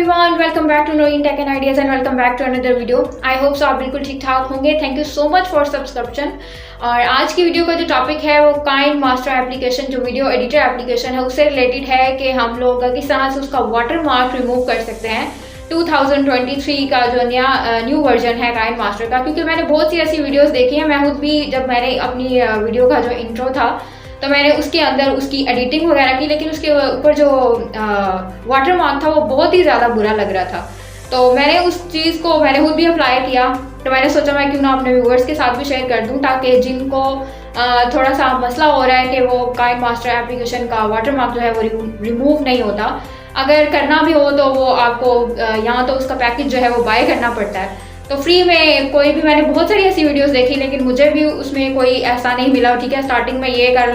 Everyone, welcome back to Knowing Tech and Ideas and welcome back to another video. I hope so आप बिल्कुल ठीक ठाक होंगे। Thank you so much for subscription. और आज की वीडियो का जो टॉपिक है वो काइनमास्टर एप्लीकेशन, जो वीडियो एडिटर एप्लीकेशन है, उससे रिलेटेड है कि हम लोग किस तरह से उसका वाटर मार्क रिमूव कर सकते हैं 2023 का जो न्यू वर्जन है काइनमास्टर का। क्योंकि मैंने बहुत सी ऐसी वीडियोस देखी हैं। मैं खुद भी जब मैंने अपनी वीडियो का जो इंट्रो था तो मैंने उसके अंदर उसकी एडिटिंग वगैरह की, लेकिन उसके ऊपर जो वाटर मार्क था वो बहुत ही ज़्यादा बुरा लग रहा था। तो मैंने उस चीज़ को मैंने खुद भी अप्लाई किया। तो मैंने सोचा मैं क्यों ना अपने व्यूअर्स के साथ भी शेयर कर दूं, ताकि जिनको थोड़ा सा मसला हो रहा है कि वो काइनमास्टर एप्लीकेशन का वाटर मार्क जो है वो रिमूव नहीं होता, अगर करना भी हो तो वो आपको यहाँ तो उसका पैकेज जो है वो बाय करना पड़ता है। तो फ्री में कोई भी, मैंने बहुत सारी ऐसी वीडियोस देखी लेकिन मुझे भी उसमें कोई ऐसा नहीं मिला। ठीक है, स्टार्टिंग में ये कर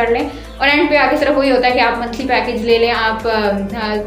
लें और एंड पे आके सिर्फ वही होता है कि आप मंथली पैकेज ले लें, आप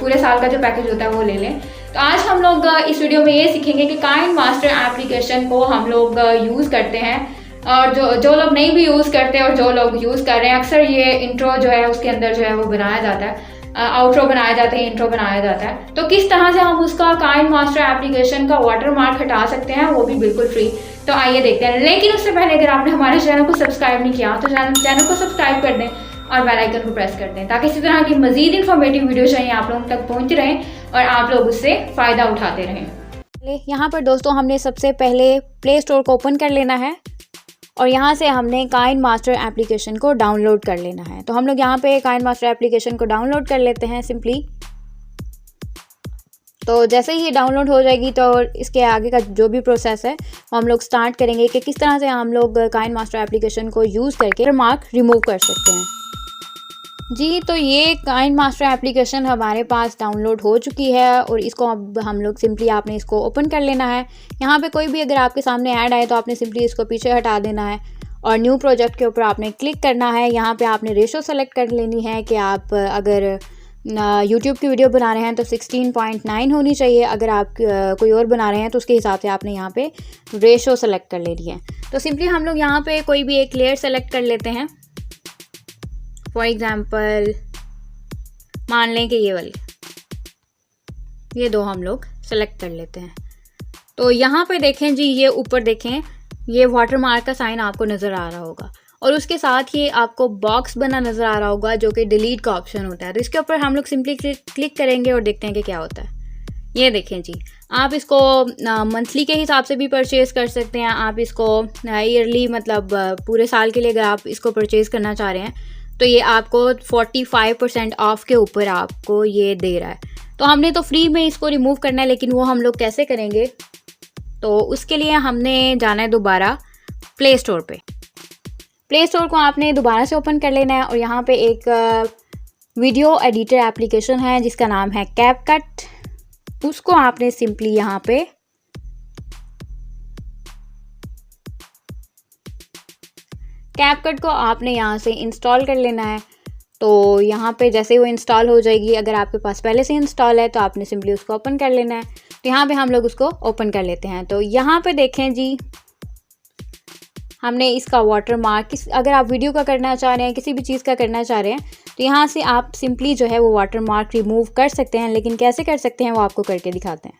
पूरे साल का जो पैकेज होता है वो ले लें। तो आज हम लोग इस वीडियो में ये सीखेंगे कि काइनमास्टर एप्लीकेशन को हम लोग यूज़ करते हैं, और जो लोग नहीं भी यूज़ करते और जो लोग यूज़ कर रहे हैं, अक्सर ये इंट्रो जो है उसके अंदर जो है वो बनाया जाता है, आउट्रो बनाया जाता है, इंट्रो बनाया जाता है। तो किस तरह से हम उसका काइनमास्टर एप्लीकेशन का वाटर मार्क हटा सकते हैं, वो भी बिल्कुल फ्री। तो आइए देखते हैं। लेकिन उससे पहले अगर आपने हमारे चैनल को सब्सक्राइब नहीं किया तो चैनल को सब्सक्राइब कर दें और बेल आइकन को प्रेस कर दें, ताकि इसी तरह की मजीद इन्फॉर्मेटिव वीडियो चाहिए आप लोगों तक पहुँच रहें और आप लोग उससे फ़ायदा उठाते रहें। यहाँ पर दोस्तों हमने सबसे पहले प्ले स्टोर को ओपन कर लेना है और यहाँ से हमने काइनमास्टर एप्लीकेशन को डाउनलोड कर लेना है। तो हम लोग यहाँ पे काइनमास्टर एप्लीकेशन को डाउनलोड कर लेते हैं सिंपली। तो जैसे ही ये डाउनलोड हो जाएगी तो इसके आगे का जो भी प्रोसेस है वो हम लोग स्टार्ट करेंगे कि किस तरह से हम लोग काइनमास्टर एप्लीकेशन को यूज़ करके मार्क रिमूव कर सकते हैं। जी, तो ये काइनमास्टर एप्लीकेशन हमारे पास डाउनलोड हो चुकी है और इसको अब हम लोग सिंपली आपने इसको ओपन कर लेना है। यहाँ पे कोई भी अगर आपके सामने ऐड आए तो आपने सिंपली इसको पीछे हटा देना है और न्यू प्रोजेक्ट के ऊपर आपने क्लिक करना है। यहाँ पे आपने रेशो सेलेक्ट कर लेनी है कि आप अगर यूट्यूब की वीडियो बना रहे हैं तो 16:9 होनी चाहिए। अगर आप कोई और बना रहे हैं तो उसके हिसाब से आपने यहाँ पे रेशो सेलेक्ट कर लेनी है। तो सिंपली हम लोग यहाँ पे कोई भी एक लेयर सेलेक्ट कर लेते हैं। फॉर एग्ज़ाम्पल मान लें कि ये वाली, ये दो हम लोग सेलेक्ट कर लेते हैं। तो यहाँ पे देखें जी, ये ऊपर देखें, ये वाटर मार्क का साइन आपको नज़र आ रहा होगा और उसके साथ ये आपको बॉक्स बना नज़र आ रहा होगा जो कि डिलीट का ऑप्शन होता है। तो इसके ऊपर हम लोग सिंपली क्लिक करेंगे और देखते हैं कि क्या होता है। ये देखें जी, आप इसको मंथली के हिसाब से भी परचेज़ कर सकते हैं। आप इसको ईयरली, मतलब पूरे साल के लिए अगर आप इसको परचेज़ करना चाह रहे हैं तो ये आपको 45% ऑफ के ऊपर आपको ये दे रहा है। तो हमने तो फ्री में इसको रिमूव करना है, लेकिन वो हम लोग कैसे करेंगे? तो उसके लिए हमने जाना है दोबारा प्ले स्टोर पे। प्ले स्टोर को आपने दोबारा से ओपन कर लेना है और यहाँ पे एक वीडियो एडिटर एप्लीकेशन है जिसका नाम है कैपकट। उसको आपने सिंपली यहाँ पे कैपकट को आपने यहाँ से इंस्टॉल कर लेना है। तो यहाँ पे जैसे वो इंस्टॉल हो जाएगी, अगर आपके पास पहले से इंस्टॉल है तो आपने सिंपली उसको ओपन कर लेना है। तो यहाँ पे हम लोग उसको ओपन कर लेते हैं। तो यहाँ पे देखें जी, हमने इसका वाटर मार्क, अगर आप वीडियो का करना चाह रहे हैं, किसी भी चीज़ का करना चाह रहे हैं, तो यहाँ से आप सिंपली जो है वो वाटर मार्क रिमूव कर सकते हैं। लेकिन कैसे कर सकते हैं वो आपको करके दिखाते हैं।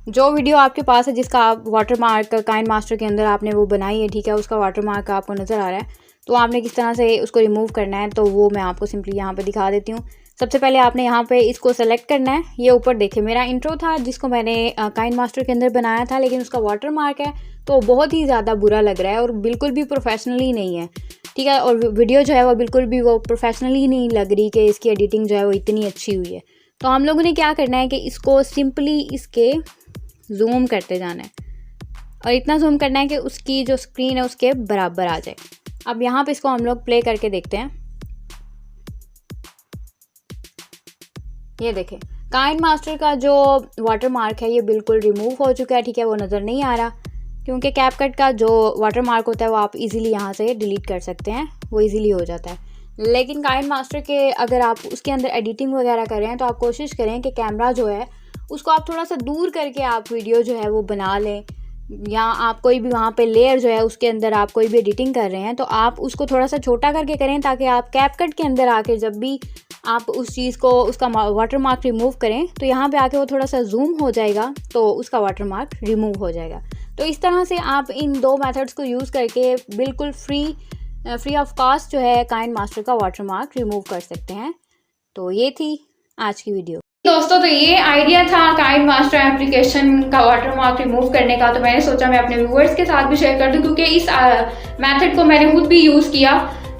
जो वीडियो आपके पास है जिसका आप वाटर मार्क काइनमास्टर के अंदर आपने वो बनाई है, ठीक है, उसका वाटर मार्क आपको नज़र आ रहा है, तो आपने किस तरह से उसको रिमूव करना है तो वो मैं आपको सिंपली यहाँ पे दिखा देती हूँ। सबसे पहले आपने यहाँ पे इसको सेलेक्ट करना है। ये ऊपर देखें, मेरा इंट्रो था जिसको मैंने काइनमास्टर के अंदर बनाया था, लेकिन उसका वाटर मार्क है तो बहुत ही ज़्यादा बुरा लग रहा है और बिल्कुल भी प्रोफेशनली नहीं है, ठीक है। और वीडियो जो है वो बिल्कुल भी वो प्रोफेशनली नहीं लग रही कि इसकी एडिटिंग जो है वो इतनी अच्छी हुई है। तो हम लोगों ने क्या करना है कि इसको सिंपली इसके जूम करते जाना है और इतना जूम करना है कि उसकी जो स्क्रीन है उसके बराबर आ जाए। अब यहाँ पे इसको हम लोग प्ले करके देखते हैं। ये देखें, काइनमास्टर का जो वाटर मार्क है ये बिल्कुल रिमूव हो चुका है, ठीक है, वो नज़र नहीं आ रहा क्योंकि कैपकट का जो वाटर मार्क होता है वो आप इजीली यहाँ से डिलीट कर सकते हैं, वो इजीली हो जाता है। लेकिन काइनमास्टर के अगर आप उसके अंदर एडिटिंग वगैरह कर रहे हैं तो आप कोशिश करें कि कैमरा जो है उसको आप थोड़ा सा दूर करके आप वीडियो जो है वो बना लें, या आप कोई भी वहाँ पे लेयर जो है उसके अंदर आप कोई भी एडिटिंग कर रहे हैं तो आप उसको थोड़ा सा छोटा करके करें, ताकि आप कैपकट के अंदर आके जब भी आप उस चीज़ को उसका वाटर मार्क रिमूव करें तो यहाँ पे आके वो थोड़ा सा जूम हो जाएगा तो उसका वाटर मार्क रिमूव हो जाएगा। तो इस तरह से आप इन 2 मेथड्स को यूज़ करके बिल्कुल फ्री ऑफ कॉस्ट जो है काइंड मास्टर का वाटर मार्क रिमूव कर सकते हैं। तो ये थी आज की वीडियो। दोस्तों, तो ये आइडिया था काइंड मास्टर एप्लीकेशन का वाटर मार्क रिमूव करने का। तो मैंने सोचा मैं अपने व्यूअर्स के साथ भी शेयर कर दूं, क्योंकि इस मेथड को मैंने खुद भी यूज़ किया।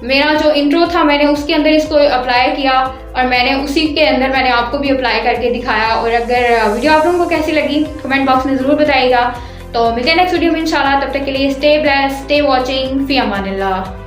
मेरा जो इंट्रो था मैंने उसके अंदर इसको अप्लाई किया और मैंने उसी के अंदर मैंने आपको भी अप्लाई करके दिखाया। और अगर वीडियो आप लोगों को कैसी लगी कमेंट बॉक्स में ज़रूर बताइएगा। तो मिलते हैं नेक्स्ट वीडियो में इंशाल्लाह। तब तक के लिए स्टे ब्लेस्ड, स्टे वॉचिंग, फी अमानिल्लाह।